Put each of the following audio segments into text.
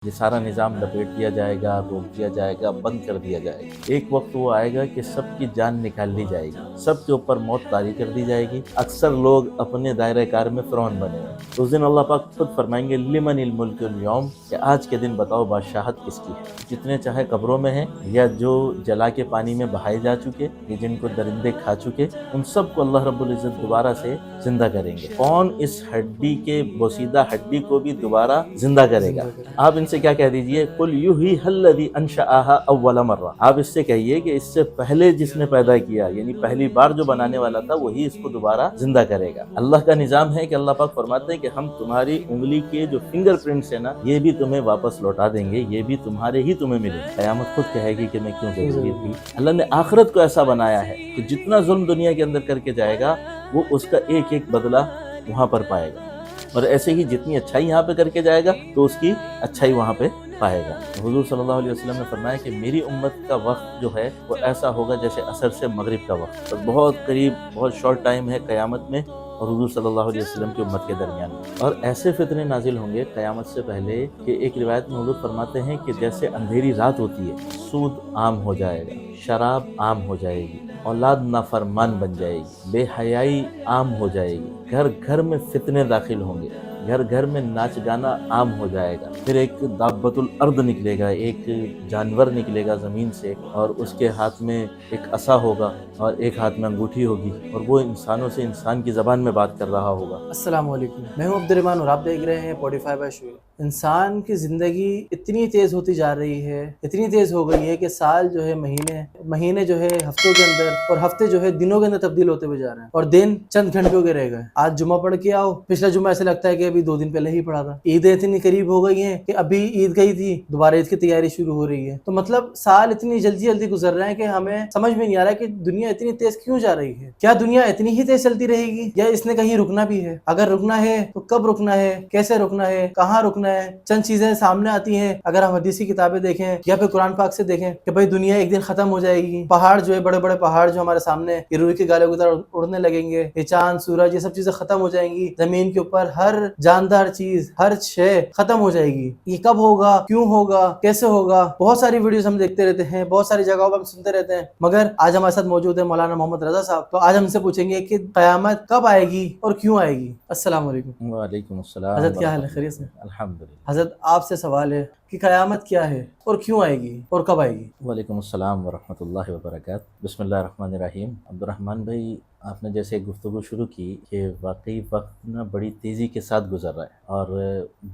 یہ سارا نظام لپیٹ دیا جائے گا، روک دیا جائے گا، بند کر دیا جائے گا۔ ایک وقت وہ آئے گا کہ سب کی جان نکال لی جائے گی، سب کے اوپر موت طاری کر دی جائے گی۔ اکثر لوگ اپنے دائرہ کار میں فرعون بنے ہوئے ہیں۔ تو اس دن اللہ پاک خود فرمائیں گے لمن الملک اليوم، کہ آج کے دن بتاؤ بادشاہت کس کی ہے۔ جتنے چاہے قبروں میں ہیں یا جو جلا کے پانی میں بہائے جا چکے یا جن کو درندے کھا چکے، ان سب کو اللہ رب العزت دوبارہ سے زندہ کریں گے۔ کون اس ہڈی کے بوسیدہ ہڈی کو بھی دوبارہ زندہ کرے گا؟ آپ ان سے کیا کہہ دیجئے قل یحییھا الذی انشأھا اول مرہ، آپ اس سے کہیے کہ اس سے پہلے جس نے پیدا کیا، یعنی پہلی بار جو بنانے والا تھا وہی اس کو دوبارہ زندہ کرے گا۔ اللہ کا نظام ہے کہ اللہ پاک فرماتے ہیں کہ ہم تمہاری انگلی کے جو فنگر پرنٹس ہیں نا، یہ بھی تمہیں واپس لوٹا دیں گے، یہ بھی تمہارے ہی تمہیں ملے۔ قیامت خود کہے گی کہ میں کیوں کروں یہ بھی۔ اللہ نے آخرت کو ایسا بنایا ہے کہ جتنا ظلم دنیا کے اندر کر کے جائے گا وہ اس کا ایک ایک بدلہ وہاں پر پائے گا، اور ایسے ہی جتنی اچھائی یہاں پہ کر کے جائے گا تو اس کی اچھائی وہاں پہ پائے گا۔ حضور صلی اللہ علیہ وسلم نے فرمایا کہ میری امت کا وقت جو ہے وہ ایسا ہوگا جیسے عصر سے مغرب کا وقت، اور بہت قریب، بہت شارٹ ٹائم ہے قیامت میں اور حضور صلی اللہ علیہ وسلم کی امت کے درمیان میں۔ اور ایسے فتنے نازل ہوں گے قیامت سے پہلے کہ ایک روایت میں حضور فرماتے ہیں کہ جیسے اندھیری رات ہوتی ہے، سود عام ہو جائے گا، شراب عام ہو جائے گی، اولاد نافرمان بن جائے گی، بے حیائی عام ہو جائے گی، گھر گھر میں فتنے داخل ہوں گے، گھر گھر میں ناچ گانا عام ہو جائے گا۔ پھر ایک دابۃ الارض نکلے گا، ایک جانور نکلے گا زمین سے، اور اس کے ہاتھ میں ایک عصا ہوگا اور ایک ہاتھ میں انگوٹھی ہوگی، اور وہ انسانوں سے انسان کی زبان میں بات کر رہا ہوگا۔ السلام علیکم، میں ہوں عبد الرحمن اور آپ دیکھ رہے ہیں پوڈیفائی بائی شعیب۔ انسان کی زندگی اتنی تیز ہوتی جا رہی ہے، اتنی تیز ہو گئی ہے کہ سال جو ہے مہینے جو ہے ہفتوں کے اندر، اور ہفتے جو ہے دنوں کے اندر تبدیل ہوتے ہوئے جا رہے ہیں، اور دن چند گھنٹوں کے رہ گئے۔ آج جمعہ پڑھ کے آؤ، پچھلا جمعہ ایسے لگتا ہے کہ ابھی 2 دن پہلے ہی پڑھا تھا۔ عیدیں اتنی قریب ہو گئی ہیں کہ ابھی عید گئی تھی، دوبارہ عید کی تیاری شروع ہو رہی ہے۔ تو مطلب سال اتنی جلدی جلدی گزر رہے ہیں کہ ہمیں سمجھ میں نہیں آ رہا کہ دنیا اتنی تیز کیوں جا رہی ہے۔ کیا دنیا اتنی ہی تیز چلتی رہے گی یا اس نے کہیں رکنا بھی ہے؟ اگر رکنا ہے تو کب رکنا ہے، کیسے رکنا ہے، کہاں رکنا ہے؟ چند چیزیں سامنے آتی ہیں اگر ہم حدیثی کتابیں دیکھیں یا پھر قرآن پاک سے دیکھیں کہ بھئی دنیا ایک دن ختم ہو جائے گی، پہاڑ جو ہے، بڑے بڑے پہاڑ جو ہمارے سامنے یہ روئی کے گالوں کی طرح اڑنے لگیں گے، یہ چاند سورج یہ سب چیزیں ختم ہو جائیں گی، زمین کے اوپر ہر جاندار چیز، ہر شے ختم ہو جائے گی۔ یہ کب ہوگا، کیوں ہوگا، کیسے ہوگا؟ بہت ساری ویڈیوز ہم دیکھتے رہتے ہیں، بہت ساری جگہوں پر ہم سنتے رہتے ہیں، مگر آج ہمارے ساتھ موجود ہے مولانا محمد رضا صاحب۔ تو آج ہم سے پوچھیں گے کہ قیامت کب آئے گی اور کیوں آئے گی۔ السلام علیکم وعلیکم السلام حضرت، کیا حال ہے؟ ورحمۃ خیریت سے؟ اللہ، الحمدللہ۔ حضرت آپ سے سوال ہے کہ قیامت کیا ہے اور کیوں آئے گی اور کب آئے گی؟ وعلیکم السلام ورحمۃ اللہ وبرکاتہ۔ بسم اللہ الرحمن الرحیم۔ عبد الرحمن بھائی، آپ نے جیسے گفتگو شروع کی کہ واقعی وقت نا بڑی تیزی کے ساتھ گزر رہا ہے، اور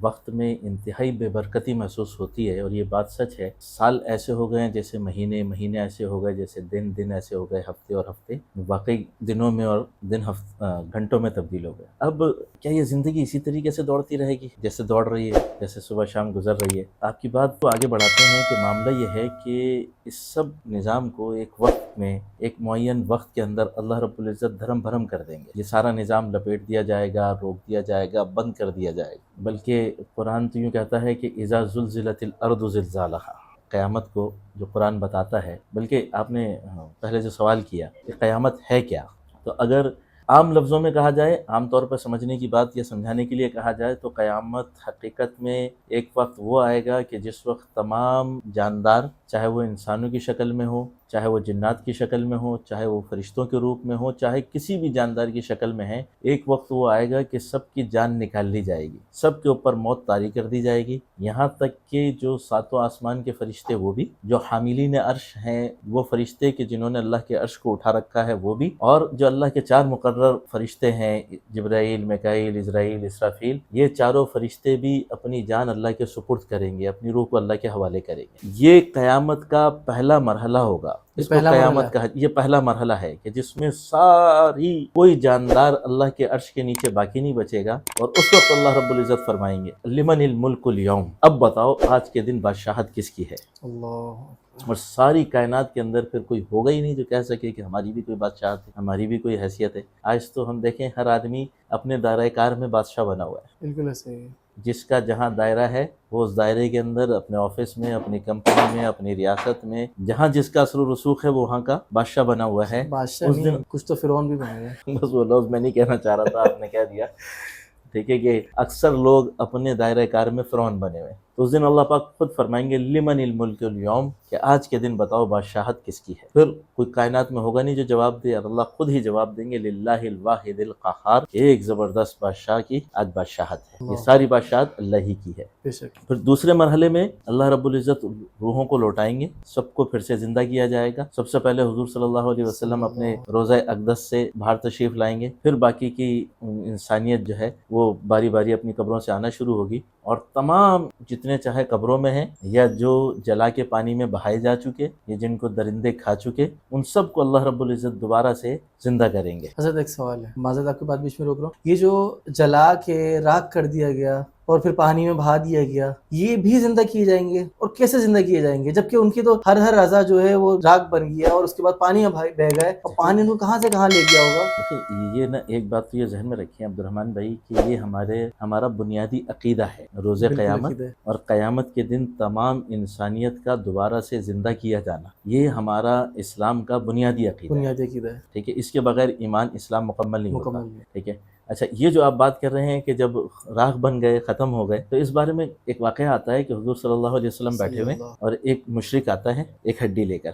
وقت میں انتہائی بے برکتی محسوس ہوتی ہے، اور یہ بات سچ ہے۔ سال ایسے ہو گئے ہیں جیسے مہینے، مہینے ایسے ہو گئے جیسے دن ایسے ہو گئے ہفتے، اور ہفتے واقعی دنوں میں اور دن گھنٹوں میں تبدیل ہو گئے۔ اب کیا یہ زندگی اسی طریقے سے دوڑتی رہے گی جیسے دوڑ رہی ہے، جیسے صبح شام گزر رہی ہے؟ آپ کی بات کو آگے بڑھاتے ہیں کہ معاملہ یہ ہے کہ اس سب نظام کو ایک وقت میں، ایک معین وقت کے اندر اللہ رب العزت دھرم بھرم کر دیں گے۔ یہ سارا نظام لپیٹ دیا جائے گا، روک دیا جائے گا، بند کر دیا جائے گا۔ بلکہ قرآن تو یوں کہتا ہے کہ اذا زلزلت الارض زلزالہا، قیامت کو جو قرآن بتاتا ہے۔ بلکہ آپ نے پہلے جو سوال کیا کہ قیامت ہے کیا، تو اگر عام لفظوں میں کہا جائے، عام طور پر سمجھنے کی بات یا سمجھانے کے لیے کہا جائے، تو قیامت حقیقت میں ایک وقت وہ آئے گا کہ جس وقت تمام جاندار، چاہے وہ انسانوں کی شکل میں ہو، چاہے وہ جنات کی شکل میں ہو، چاہے وہ فرشتوں کے روپ میں ہو، چاہے کسی بھی جاندار کی شکل میں ہیں، ایک وقت وہ آئے گا کہ سب کی جان نکال لی جائے گی، سب کے اوپر موت طاری کر دی جائے گی۔ یہاں تک کہ جو ساتوں آسمان کے فرشتے وہ بھی، جو حاملین عرش ہیں وہ فرشتے کہ جنہوں نے اللہ کے عرش کو اٹھا رکھا ہے وہ بھی، اور جو اللہ کے 4 مقرر فرشتے ہیں، جبرائیل، میکائیل، اسرائیل، اسرافیل، یہ چاروں فرشتے بھی اپنی جان اللہ کے سپرد کریں گے، اپنی روح کو اللہ کے حوالے کریں گے۔ یہ قیامت کا پہلا مرحلہ ہوگا۔ اس کو قیامت کہا، یہ پہلا مرحلہ ہے کہ جس میں ساری کوئی جاندار اللہ کے عرش کے نیچے باقی نہیں بچے گا، اور اس وقت اللہ رب العزت فرمائیں گے لمن الملک اليوم، اب بتاؤ آج کے دن بادشاہت کس کی ہے۔ اللہ، اور ساری کائنات کے اندر پھر کوئی ہوگا ہی نہیں جو کہہ سکے کہ ہماری بھی کوئی بادشاہت ہے، ہماری بھی کوئی حیثیت ہے۔ آج تو ہم دیکھیں ہر آدمی اپنے دائرہ کار میں بادشاہ بنا ہوا ہے۔ بالکل ایسے ہی۔ جس کا جہاں دائرہ ہے وہ اس دائرے کے اندر اپنے آفس میں، اپنی کمپنی میں، اپنی ریاست میں، جہاں جس کا اثر و رسوخ ہے وہ وہاں کا بادشاہ بنا ہوا ہے۔ بادشاہ اس نہیں، دن کچھ تو فرعون بھی بنے گا۔ بس وہ لفظ میں نہیں کہنا چاہ رہا تھا، آپ نے کہہ دیا۔ ٹھیک ہے کہ اکثر لوگ اپنے دائرہ کار میں فرعون بنے ہوئے ہیں۔ تو اس دن اللہ پاک خود فرمائیں گے لمن الملک اليوم، کہ آج کے دن بتاؤ بادشاہت کس کی ہے؟ پھر کوئی کائنات میں ہوگا نہیں جو جواب دے، اور اللہ خود ہی جواب دیں گے للہ الواحد القہار، ایک زبردست بادشاہ کی آج بادشاہت ہے، یہ ساری بادشاہت اللہ ہی کی ہے۔ بے شک۔ پھر دوسرے مرحلے میں اللہ رب العزت روحوں کو لوٹائیں گے، سب کو پھر سے زندہ کیا جائے گا۔ سب سے پہلے حضور صلی اللہ علیہ وسلم اپنے روضہ اقدس سے باہر تشریف لائیں گے، پھر باقی کی انسانیت جو ہے وہ باری باری اپنی قبروں سے آنا شروع ہوگی، اور تمام جتنے چاہے قبروں میں ہیں یا جو جلا کے پانی میں بہائے جا چکے یا جن کو درندے کھا چکے، ان سب کو اللہ رب العزت دوبارہ سے زندہ کریں گے۔ حضرت ایک سوال ہے، معذرت آپ کی بات بیچ میں روک رہا ہوں، یہ جو جلا کے راکھ کر دیا گیا اور پھر پانی میں بہا دیا گیا، یہ بھی زندہ کیے جائیں گے؟ اور کیسے زندہ کیے جائیں گے جبکہ ان کی تو ہر اعضا جو ہے وہ راکھ بن گیا اور اس کے بعد پانی میں بہ گئے، اور پانی ان کو کہاں سے کہاں لے گیا ہوگا؟ دیکھیے یہ نا ایک بات تو یہ ذہن میں رکھیں عبد الرحمن بھائی کہ یہ ہمارا بنیادی عقیدہ ہے، روز قیامت اور قیامت کے دن تمام انسانیت کا دوبارہ سے زندہ کیا جانا، یہ ہمارا اسلام کا بنیادی عقیدہ ہے، ٹھیک ہے؟ اس کے بغیر ایمان اسلام مکمل نہیں ہوتا، ٹھیک ہے؟ اچھا، یہ جو آپ بات کر رہے ہیں کہ جب راکھ بن گئے، ختم ہو گئے، تو اس بارے میں ایک واقعہ آتا ہے کہ حضور صلی اللہ علیہ وسلم بیٹھے ہوئے اور ایک مشرک آتا ہے ایک ہڈی لے کر،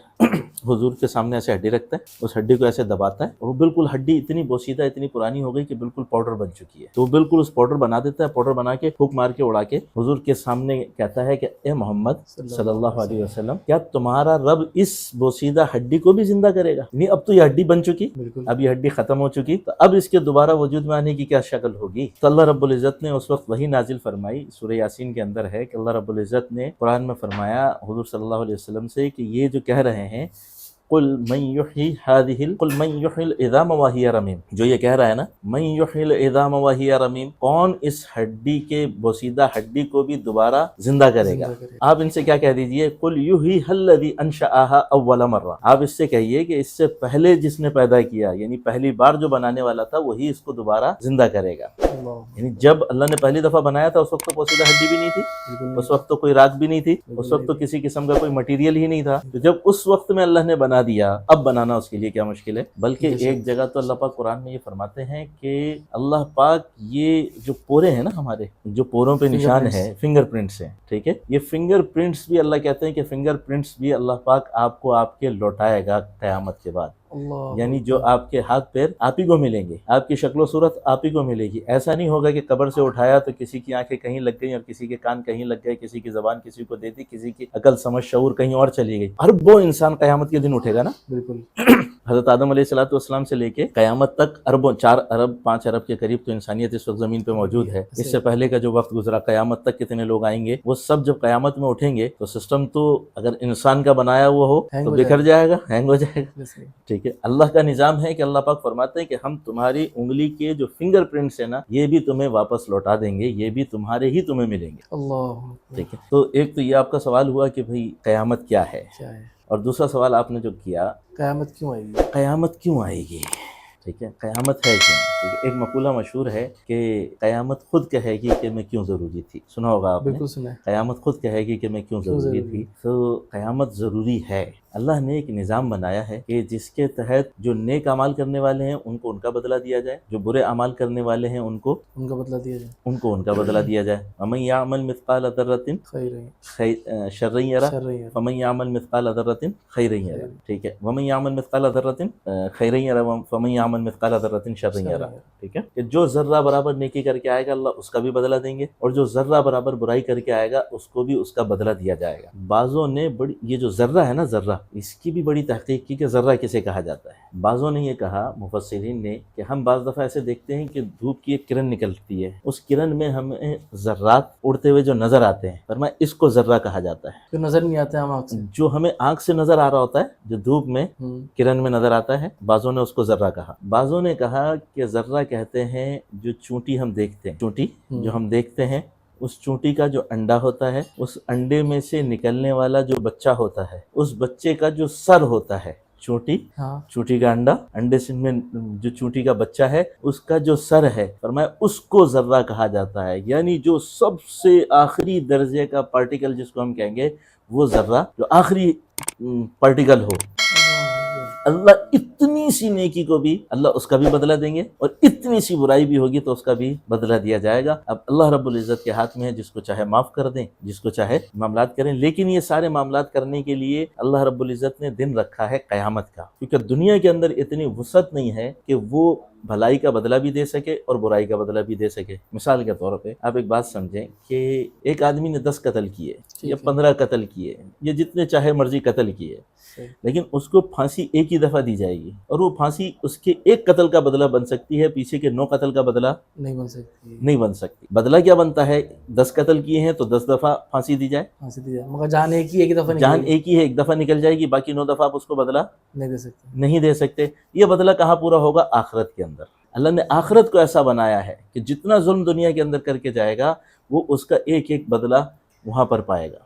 حضور کے سامنے ایسے ہڈی رکھتا ہے، اس ہڈی کو ایسے دباتا ہے، اور وہ بالکل ہڈی اتنی بوسیدہ اتنی پرانی ہو گئی کہ بالکل پاؤڈر بن چکی ہے، تو وہ بالکل اس پاؤڈر بنا دیتا ہے، پاؤڈر بنا کے پھونک مار کے اڑا کے حضور کے سامنے کہتا ہے کہ اے محمد صلی اللہ علیہ وسلم، کیا تمہارا رب اس بوسیدہ ہڈی کو بھی زندہ کرے گا؟ نہیں، اب تو یہ ہڈی بن چکی، اب یہ ہڈی ختم ہو چکی، تو اب اس کے دوبارہ وجود میں آنے کی کیا شکل ہوگی؟ تو اللہ رب العزت نے اس وقت وحی نازل فرمائی، سورہ یاسین کے اندر ہے کہ اللہ رب العزت نے قرآن میں فرمایا حضور صلی اللہ علیہ وسلم سے کہ یہ جو کہہ رہے ہیں قل من يحيي العظام وهي رمیم، جو یہ کہہ رہا ہے نا من يحيي العظام وهي رمیم، کون اس ہڈی کے بوسیدہ ہڈی کو بھی دوبارہ زندہ کرے گا؟ آپ ان سے کیا کہہ دیجئے قل يحييها الذي انشأها اول مرہ، آپ اس سے کہیے کہ اس سے پہلے جس نے پیدا کیا، یعنی پہلی بار جو بنانے والا تھا وہی اس کو دوبارہ زندہ کرے گا۔ یعنی جب اللہ نے پہلی دفعہ بنایا تھا اس وقت تو بوسیدہ ہڈی بھی نہیں تھی، اس وقت تو کوئی راکھ بھی نہیں تھی، اس وقت تو کسی قسم کا کوئی مٹیریل ہی نہیں تھا، تو جب اس وقت میں اللہ نے بنا دیا، اب بنانا اس کے لیے کیا مشکل ہے؟ بلکہ ایک جگہ تو اللہ پاک قرآن میں یہ فرماتے ہیں کہ اللہ پاک یہ جو پورے ہیں نا، ہمارے جو پوروں پہ نشان ہے، فنگر پرنٹس ہیں، ٹھیک ہے؟ یہ فنگر پرنٹس بھی اللہ کہتے ہیں کہ فنگر پرنٹس بھی اللہ پاک آپ کو آپ کے لوٹائے گا قیامت کے بعد، یعنی جو آپ کے ہاتھ پیر آپ ہی کو ملیں گے، آپ کی شکل و صورت آپ ہی کو ملے گی۔ ایسا نہیں ہوگا کہ قبر سے اٹھایا تو کسی کی آنکھیں کہیں لگ گئیں اور کسی کے کان کہیں لگ گئے، کسی کی زبان کسی کو دے دی، کسی کی عقل سمجھ شعور کہیں اور چلی گئی۔ ہر وہ انسان قیامت کے دن اٹھے گا نا، بالکل۔ حضرت آدم علیہ السلام سے لے کے قیامت تک اربوں، 4 ارب 5 ارب کے قریب تو انسانیت اس وقت زمین پہ موجود ہے۔ اس سے پہلے کا جو وقت گزرا، قیامت تک کتنے لوگ آئیں گے، وہ سب جب قیامت میں اٹھیں گے تو سسٹم تو اگر انسان کا بنایا ہوا ہو تو بکھر جائے گا، ہینگ ہو جائے گا، ٹھیک ہے؟ اللہ کا نظام ہے کہ اللہ پاک فرماتے ہیں کہ ہم تمہاری انگلی کے جو فنگر پرنٹس ہیں نا، یہ بھی تمہیں واپس لوٹا دیں گے، یہ بھی تمہارے ہی تمہیں ملیں گے، اللہ، ٹھیک ہے؟ تو ایک تو یہ آپ کا سوال ہوا کہ بھئی قیامت کیا ہے، اور دوسرا سوال آپ نے جو کیا قیامت کیوں آئے گی؟ قیامت کیوں آئے گی، ٹھیک ہے؟ قیامت ہے کیوں؟ ایک مقولہ مشہور ہے کہ قیامت خود کہے گی کہ میں کیوں ضروری تھی، سنا ہوگا آپ نے؟ بالکل سنا ہے۔ قیامت خود کہے گی کہ میں کیوں ضروری تھی۔ تو قیامت ضروری ہے، اللہ نے ایک نظام بنایا ہے کہ جس کے تحت جو نیک اعمال کرنے والے ہیں ان کو ان کا بدلہ دیا جائے، جو برے اعمال کرنے والے ہیں ان کو ان کا بدلہ دیا جائے، ان کا بدلہ دیا جائے۔ وَمَن يَعْمَلْ مِثْقَالَ ذَرَّةٍ شَرًّا يَرَهُ وَمَن يَعْمَلْ مِثْقَالَ ذَرَّةٍ خَيْرًا يَرَهُ، ٹھیک ہے؟ وَمَن يَعْمَلْ مِثْقَالَ ذَرَّةٍ خَيْرًا يَرَهُ وَمَن يَعْمَل مِثْقَالَ ذَرَّةٍ شَرًّا يَرَهُ، ٹھیک ہے؟ کہ جو ذرہ برابر نیکی کر کے آئے گا اللہ اس کا بھی بدلہ دیں گے، اور جو ذرہ برابر برائی کر کے آئے گا اس کو بھی اس کا بدلہ دیا جائے گا۔ بعضوں نے یہ جو ذرہ ہے نا، ذرہ، اس کی بھی بڑی تحقیق کی کہ ذرہ کسے کہا جاتا ہے۔ بعضوں نے یہ کہا، مفسرین نے، کہ ہم بعض دفعہ ایسے دیکھتے ہیں کہ دھوپ کی ایک کرن نکلتی ہے، اس کرن میں ہمیں ذرات اڑتے ہوئے جو نظر آتے ہیں، فرمایا اس کو ذرہ کہا جاتا ہے۔ جو نظر نہیں آتا ہے ہم آنکھ سے، جو ہمیں آنکھ سے نظر آ رہا ہوتا ہے، جو دھوپ میں کرن میں نظر آتا ہے، بعضوں نے اس کو ذرہ کہا۔ بعضوں نے کہا کہ ذرہ کہتے ہیں جو چونٹی ہم دیکھتے ہیں، چونٹی جو ہم دیکھتے ہیں، اس چونٹی کا جو انڈا ہوتا ہے، اس انڈے میں سے نکلنے والا جو بچہ ہوتا ہے، اس بچے کا جو سر ہوتا ہے، چونٹی کا انڈا، انڈے سے میں جو چونٹی کا بچہ ہے اس کا جو سر ہے، فرمایا اس کو ذرہ کہا جاتا ہے، یعنی جو سب سے آخری درجے کا پارٹیکل جس کو ہم کہیں گے وہ ذرہ، جو آخری پارٹیکل ہو، اللہ اتنی سی نیکی کو بھی اللہ اس کا بھی بدلہ دیں گے، اور اتنی سی برائی بھی ہوگی تو اس کا بھی بدلہ دیا جائے گا۔ اب اللہ رب العزت کے ہاتھ میں ہے، جس کو چاہے معاف کر دیں، جس کو چاہے معاملات کریں، لیکن یہ سارے معاملات کرنے کے لیے اللہ رب العزت نے دن رکھا ہے قیامت کا، کیونکہ دنیا کے اندر اتنی وسعت نہیں ہے کہ وہ بھلائی کا بدلہ بھی دے سکے اور برائی کا بدلہ بھی دے سکے۔ مثال کے طور پہ آپ ایک بات سمجھیں کہ ایک آدمی نے 10 قتل کیے یا 15 قتل کیے یا جتنے چاہے مرضی قتل کیے، لیکن اس کو پھانسی ایک ہی دفعہ دی جائے گی، اور وہ پھانسی اس کے ایک قتل کا بدلہ بن سکتی ہے، پیچھے کے 9 قتل کا بدلہ نہیں بن سکتی۔ بدلہ کیا بنتا ہے؟ 10 قتل کیے ہیں تو 10 دفعہ پھانسی دی جائے، مگر جان ایک ہی دفعہ جان ایک ہی ہے، ایک دفعہ نکل جائے گی، باقی 9 دفعہ آپ اس کو بدلہ نہیں دے سکتے۔ یہ بدلہ کہاں پورا ہوگا؟ آخرت کے اندر۔ اللہ نے آخرت کو ایسا بنایا ہے کہ جتنا ظلم دنیا کے اندر کر کے جائے گا وہ اس کا ایک ایک بدلہ وہاں پر پائے گا،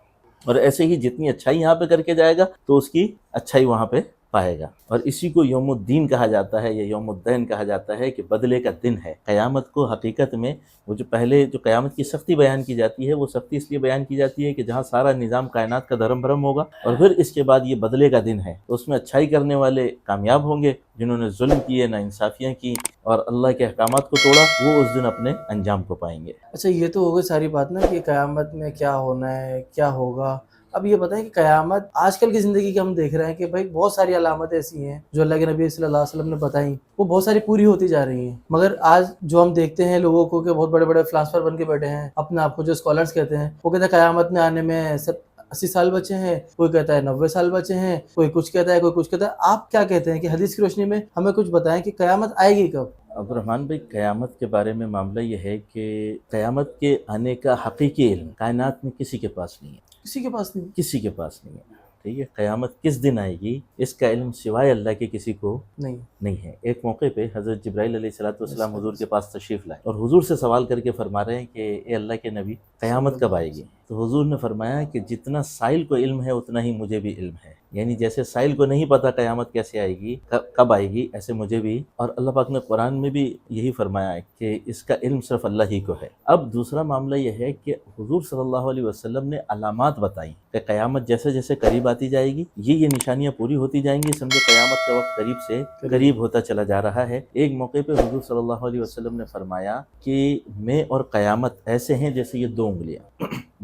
اور ایسے ہی جتنی اچھائی یہاں پہ کر کے جائے گا تو اس کی اچھائی وہاں پہ پائے گا، اور اسی کو یوم الدین کہا جاتا ہے یا یوم الدین کہا جاتا ہے کہ بدلے کا دن ہے۔ قیامت کو حقیقت میں وہ جو پہلے جو قیامت کی سختی بیان کی جاتی ہے، وہ سختی اس لیے بیان کی جاتی ہے کہ جہاں سارا نظام کائنات کا دھرم بھرم ہوگا، اور پھر اس کے بعد یہ بدلے کا دن ہے، تو اس میں اچھائی کرنے والے کامیاب ہوں گے، جنہوں نے ظلم کیے، ناانصافیاں کی اور اللہ کے احکامات کو توڑا، وہ اس دن اپنے انجام کو پائیں گے۔ اچھا، یہ تو ہو گئی ساری بات نا کہ قیامت میں کیا ہونا ہے، کیا ہوگا۔ اب یہ بتائیں کہ قیامت آج کل کی زندگی کے ہم دیکھ رہے ہیں کہ بھائی بہت ساری علامتیں ایسی ہیں جو اللہ کے نبی صلی اللہ علیہ وسلم نے بتائیں، وہ بہت ساری پوری ہوتی جا رہی ہیں، مگر آج جو ہم دیکھتے ہیں لوگوں کو کہ بہت بڑے بڑے فلاسفر بن کے بیٹھے ہیں، اپنے آپ کو جو اسکالرس کہتے ہیں، وہ کہتے ہیں قیامت میں آنے میں 80 سال بچے ہیں، کوئی کہتا ہے 90 سال بچے ہیں، کوئی کچھ کہتا ہے، کوئی کچھ کہتا ہے۔ آپ کیا کہتے ہیں کہ حدیث کی روشنی میں ہمیں کچھ بتائیں کہ قیامت آئے گی کب؟ عبد الرحمن بھائی، قیامت کے بارے میں معاملہ یہ ہے کہ قیامت کے آنے کا حقیقی علم کائنات میں کسی کے پاس نہیں ہے، کسی کے پاس نہیں، کسی کے پاس نہیں ہے۔ ٹھیک ہے، قیامت کس دن آئے گی اس کا علم سوائے اللہ کے کسی کو نہیں ہے۔ ایک موقع پہ حضرت جبرائیل علیہ السلام حضور کے پاس تشریف لائے اور حضور سے سوال کر کے فرما رہے ہیں کہ اے اللہ کے نبی، قیامت کب آئے گی؟ تو حضور نے فرمایا کہ جتنا سائل کو علم ہے اتنا ہی مجھے بھی علم ہے، یعنی جیسے سائل کو نہیں پتا قیامت کیسے آئے گی، کب آئے گی، ایسے مجھے بھی، اور اللہ پاک نے قرآن میں بھی یہی فرمایا ہے کہ اس کا علم صرف اللہ ہی کو ہے۔ اب دوسرا معاملہ یہ ہے کہ حضور صلی اللہ علیہ وسلم نے علامات بتائیں کہ قیامت جیسے جیسے قریب آتی جائے گی یہ نشانیاں پوری ہوتی جائیں گی، سمجھو قیامت کا وقت قریب سے قریب ہوتا چلا جا رہا ہے۔ ایک موقع پہ حضور صلی اللہ علیہ وسلم نے فرمایا کہ میں اور قیامت ایسے ہیں جیسے یہ 2 انگلیاں،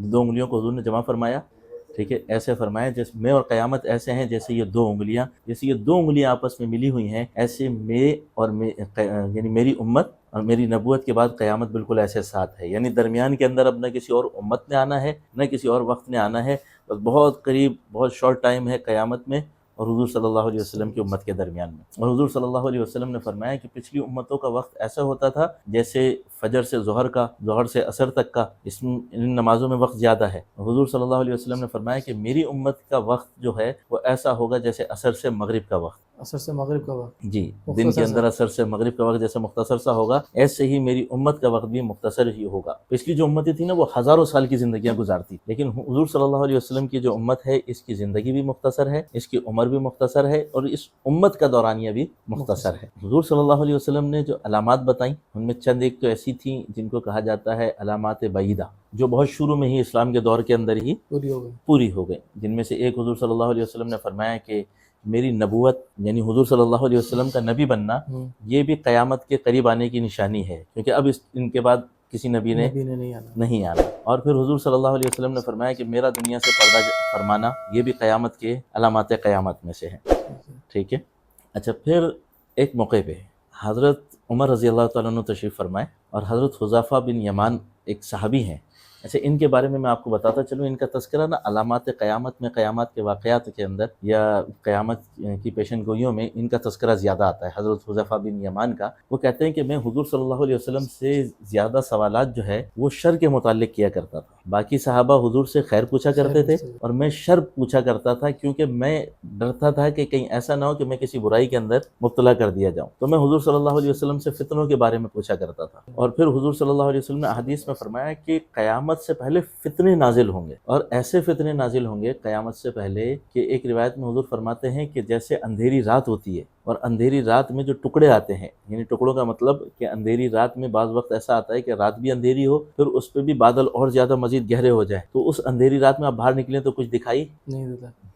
2 انگلیوں کو حضور نے جمع فرمایا، ٹھیک ہے، ایسے فرمایا جیسے میں اور قیامت ایسے ہیں جیسے یہ 2 انگلیاں، جیسے یہ 2 انگلیاں آپس میں ملی ہوئی ہیں، ایسے میں اور یعنی میری امت اور میری نبوت کے بعد قیامت بالکل ایسے ساتھ ہے، یعنی درمیان کے اندر اب نہ کسی اور امت نے آنا ہے نہ کسی اور وقت نے آنا ہے، بس بہت قریب، بہت شارٹ ٹائم ہے قیامت میں اور حضور صلی اللہ علیہ وسلم کی امت کے درمیان میں۔ اور حضور صلی اللہ علیہ وسلم نے فرمایا کہ پچھلی امتوں کا وقت ایسا ہوتا تھا جیسے فجر سے ظہر کا، ظہر سے عصر تک کا، ان نمازوں میں وقت زیادہ ہے۔ حضور صلی اللہ علیہ وسلم نے فرمایا کہ میری امت کا وقت جو ہے وہ ایسا ہوگا جیسے عصر سے مغرب کا وقت، عصر سے مغرب کا وقت، جی، دن کے اندر عصر سے مغرب کا وقت جیسے مختصر سا ہوگا، ایسے ہی میری امت کا وقت بھی مختصر ہی ہوگا۔ پچھلی جو امتیں تھیں نا وہ ہزاروں سال کی زندگیاں گزارتی، لیکن حضور صلی اللہ علیہ وسلم کی جو امت ہے اس کی زندگی بھی مختصر ہے، اس کی عمر بھی مختصر ہے، اور اس امت کا دورانیہ بھی مختصر ہے۔ حضور صلی اللہ علیہ وسلم نے جو علامات بتائیں ان میں چند ایک تو ایسی تھیں جن کو کہا جاتا ہے علامات بعیدہ، جو بہت شروع میں ہی اسلام کے دور کے اندر ہی پوری ہو گئی، جن میں سے ایک حضور صلی اللہ علیہ وسلم نے فرمایا کہ میری نبوت یعنی حضور صلی اللہ علیہ وسلم کا نبی بننا یہ بھی قیامت کے قریب آنے کی نشانی ہے، کیونکہ اب ان کے بعد کسی نبی نے نہیں آنا۔ اور پھر حضور صلی اللہ علیہ وسلم نے فرمایا کہ میرا دنیا سے پردہ فرمانا یہ بھی قیامت کے علامات قیامت میں سے ہے، ٹھیک ہے۔ اچھا، پھر ایک موقع پہ حضرت عمر رضی اللہ تعالیٰ عنہ تشریف فرمائے اور حضرت حذیفہ بن یمان ایک صحابی ہیں۔ اچھا، ان کے بارے میں آپ کو بتاتا چلوں، ان کا تذکرہ نا علامات قیامت میں، قیامت کے واقعات کے اندر یا قیامت کی پیشن گوئیوں میں ان کا تذکرہ زیادہ آتا ہے۔ حضرت حذیفہ بن یمان کا، وہ کہتے ہیں کہ میں حضور صلی اللہ علیہ وسلم سے زیادہ سوالات جو ہے وہ شر کے متعلق کیا کرتا تھا، باقی صحابہ حضور سے خیر پوچھا کرتے تھے اور میں شر پوچھا کرتا تھا، کیونکہ میں ڈرتا تھا کہ کہیں ایسا نہ ہو کہ میں کسی برائی کے اندر مبتلا کر دیا جاؤں، تو میں حضور صلی اللہ علیہ وسلم سے فتنوں کے بارے میں پوچھا کرتا تھا۔ اور پھر حضور صلی اللہ علیہ وسلم نے احادیث میں فرمایا کہ قیامت سے پہلے فتنے نازل ہوں گے، اور ایسے فتنے نازل ہوں گے قیامت سے پہلے کہ ایک روایت میں حضور فرماتے ہیں کہ جیسے اندھیری رات ہوتی ہے اور اندھیری رات میں جو ٹکڑے آتے ہیں، یعنی ٹکڑوں کا مطلب کہ اندھیری رات میں بعض وقت ایسا آتا ہے کہ رات بھی اندھیری ہو، پھر اس پہ بھی بادل اور زیادہ مزید گہرے ہو جائیں، تو اس اندھیری رات میں آپ باہر نکلیں تو کچھ دکھائی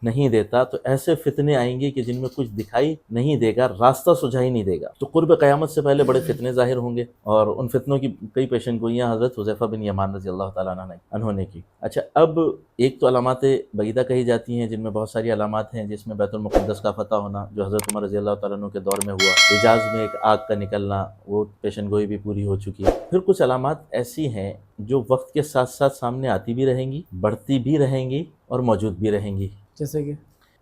نہیں دیتا تو ایسے فتنے آئیں گے کہ جن میں کچھ دکھائی نہیں دے گا، راستہ سجھائی نہیں دے گا۔ تو قرب قیامت سے پہلے بڑے فتنے ظاہر ہوں گے، اور ان فتنوں کی کئی پیشن گوئیاں حضرت حذیفہ بن یمان رضی اللہ تعالیٰ عنہ نے کی۔ اچھا، اب ایک تو علامات بعیدہ کہی جاتی ہیں جن میں بہت ساری علامات ہیں، جس میں بیت المقدس کا فتح ہونا جو حضرت عمر رضی اللہ تعالیٰ عنہ کے دور میں ہوا، حجاز میں ایک آگ کا نکلنا، وہ پیشن گوئی بھی پوری ہو چکی ہے۔ پھر کچھ علامات ایسی ہیں جو وقت کے ساتھ ساتھ سامنے آتی بھی رہیں گی، بڑھتی بھی رہیں گی اور موجود بھی رہیں گی۔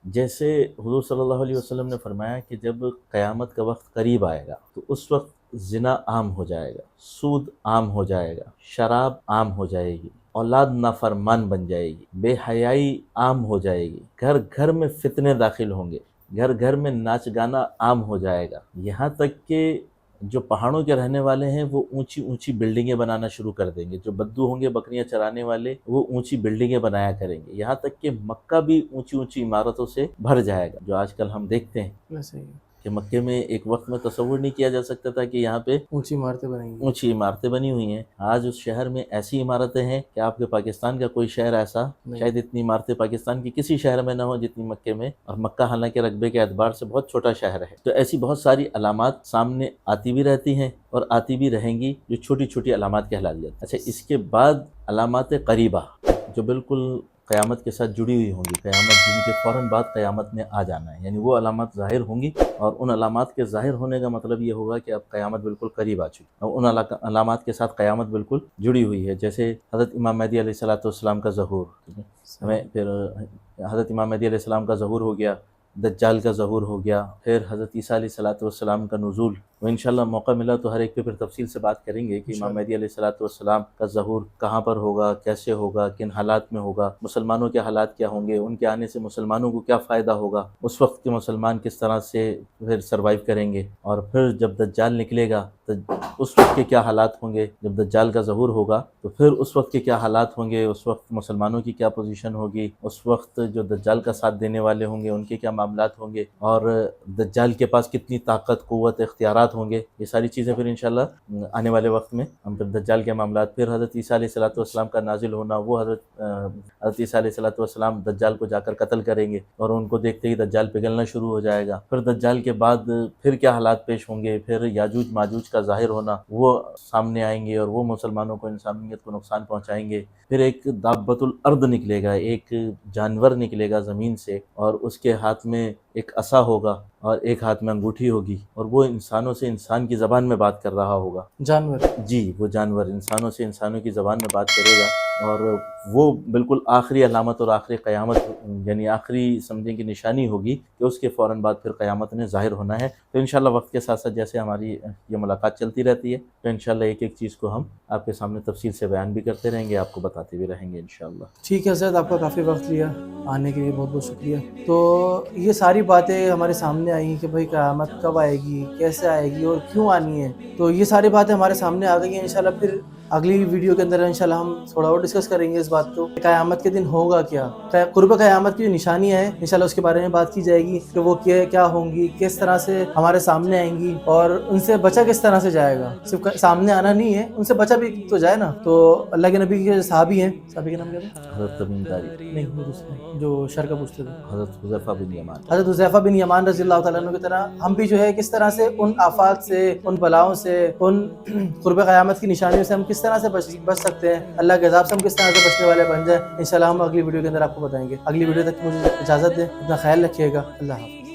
جیسے حضور صلی اللہ علیہ وسلم نے فرمایا کہ جب قیامت کا وقت قریب آئے گا تو اس وقت زنا عام ہو جائے گا، سود عام ہو جائے گا، شراب عام ہو جائے گی، اولاد نافرمان بن جائے گی، بے حیائی عام ہو جائے گی، گھر گھر میں فتنے داخل ہوں گے، گھر گھر میں ناچ گانا عام ہو جائے گا، یہاں تک کہ جو پہاڑوں کے رہنے والے ہیں وہ اونچی اونچی بلڈنگیں بنانا شروع کر دیں گے، جو بدو ہوں گے بکریاں چرانے والے وہ اونچی بلڈنگیں بنایا کریں گے، یہاں تک کہ مکہ بھی اونچی اونچی عمارتوں سے بھر جائے گا، جو آج کل ہم دیکھتے ہیں کہ مکے میں ایک وقت میں تصور نہیں کیا جا سکتا تھا کہ یہاں پہ اونچی عمارتیں بنی ہوئی ہیں۔ آج اس شہر میں ایسی عمارتیں ہیں کہ آپ کے پاکستان کا کوئی شہر ایسا شاید اتنی عمارتیں پاکستان کی کسی شہر میں نہ ہو جتنی مکے میں، اور مکہ حالانکہ رقبے کے اعتبار سے بہت چھوٹا شہر ہے۔ تو ایسی بہت ساری علامات سامنے آتی بھی رہتی ہیں اور آتی بھی رہیں گی جو چھوٹی چھوٹی علامات کہلاتی ہیں۔ اچھا، اس کے بعد علامات قریبہ جو بالکل قیامت کے ساتھ جڑی ہوئی ہوں گی، قیامت جن کے فوراً بعد قیامت نے آ جانا ہے، یعنی وہ علامات ظاہر ہوں گی، اور ان علامات کے ظاہر ہونے کا مطلب یہ ہوگا کہ اب قیامت بالکل قریب آ چکی، اور ان علامات کے ساتھ قیامت بالکل جڑی ہوئی ہے۔ جیسے حضرت امام مہدی علیہ السلام کا ظہور، پھر حضرت امام مہدی علیہ السلام کا ظہور ہو گیا، دجال کا ظہور ہو گیا، پھر حضرت عیسیٰ علیہ السلام کا نزول، وہ انشاءاللہ موقع ملا تو ہر ایک پہ پھر تفصیل سے بات کریں گے کہ امام مہدی علیہ السلام کا ظہور کہاں پر ہوگا، کیسے ہوگا، کن حالات میں ہوگا، مسلمانوں کے حالات کیا ہوں گے، ان کے آنے سے مسلمانوں کو کیا فائدہ ہوگا، اس وقت کے مسلمان کس طرح سے پھر سروائیو کریں گے، اور پھر جب دجال نکلے گا تو اس وقت کے کیا حالات ہوں گے، جب دجال کا ظہور ہوگا تو پھر اس وقت کے کیا حالات ہوں گے، اس وقت مسلمانوں کی کیا پوزیشن ہوگی، اس وقت جو دجال کا ساتھ دینے والے ہوں گے ان کے کیا معاملات ہوں گے، اور دجال کے پاس کتنی طاقت، قوت، اختیارات ہوں گے، یہ ساری چیزیں پھر انشاءاللہ آنے والے وقت میں ہم پھر دجال کے معاملات، پھر حضرت عیسیٰ علیہ السلام کا نازل ہونا، وہ حضرت عیسیٰ علیہ السلام دجال کو جا کر قتل کریں گے اور ان کو دیکھتے ہی دجال پگھلنا شروع ہو جائے گا، پھر دجال کے بعد پھر کیا حالات پیش ہوں گے، پھر یاجوج ماجوج کا ظاہر ہونا، وہ سامنے آئیں گے اور وہ مسلمانوں کو، انسانیت کو نقصان پہنچائیں گے، پھر ایک دابۃ الارض نکلے گا، ایک جانور نکلے گا زمین سے، اور اس کے ہاتھ میں ایک عصا ہوگا اور ایک ہاتھ میں انگوٹھی ہوگی، اور وہ انسانوں سے انسان کی زبان میں بات کر رہا ہوگا، وہ جانور انسانوں سے انسانوں کی زبان میں بات کرے گا، اور وہ بالکل آخری علامت اور آخری قیامت، یعنی آخری سمجھیں کہ نشانی ہوگی کہ اس کے فوراً بعد پھر قیامت نے ظاہر ہونا ہے۔ تو انشاءاللہ وقت کے ساتھ ساتھ جیسے ہماری یہ ملاقات چلتی رہتی ہے تو انشاءاللہ ایک ایک چیز کو ہم آپ کے سامنے تفصیل سے بیان بھی کرتے رہیں گے، آپ کو بتاتے بھی رہیں گے انشاءاللہ۔ ٹھیک ہے حضرت، آپ کا کافی وقت لیا آنے کے لیے، بہت بہت شکریہ۔ تو یہ ساری باتیں ہمارے سامنے آئی کہ بھائی قیامت کب آئے گی، کیسے آئے گی اور کیوں آنی ہے، تو یہ ساری باتیں ہمارے سامنے آ گئی ہیں۔ انشاءاللہ پھر اگلی ویڈیو کے اندر انشاءاللہ ہم تھوڑا اور ڈسکس کریں گے اس بات کو، قیامت کے دن ہوگا کیا، قرب قیامت کی جو نشانیاں ہیں انشاءاللہ اس کے بارے میں بات کی جائے گی کہ وہ کیا ہوں گی، کس طرح سے ہمارے سامنے آئیں گی، اور ان سے بچا کس طرح سے جائے گا، صرف سامنے آنا نہیں ہے، ان سے بچا بھی تو جائے نا۔ تو اللہ کے نبی کے صحابی ہیں، صحابی کا نام کیا تھا؟ حضرت تمیم داری، نہیں، جو شر کا پوچھتے تھے، حضرت حذیفہ بن یمان، حضرت حذیفہ بن یمان رضی اللہ تعالیٰ عنہ کی طرح ہم بھی جو ہے کس طرح سے ان آفات سے، ان بلاؤں سے، ان قرب قیامت کی نشانیوں سے ہم کس طرح سے بچ سکتے ہیں، اللہ کے عذاب سے ہم کس طرح سے بچنے والے بن جائیں، انشاءاللہ ہم اگلی ویڈیو کے اندر آپ کو بتائیں گے۔ اگلی ویڈیو تک مجھے اجازت دیں، اپنا خیال رکھیے گا، اللہ حافظ۔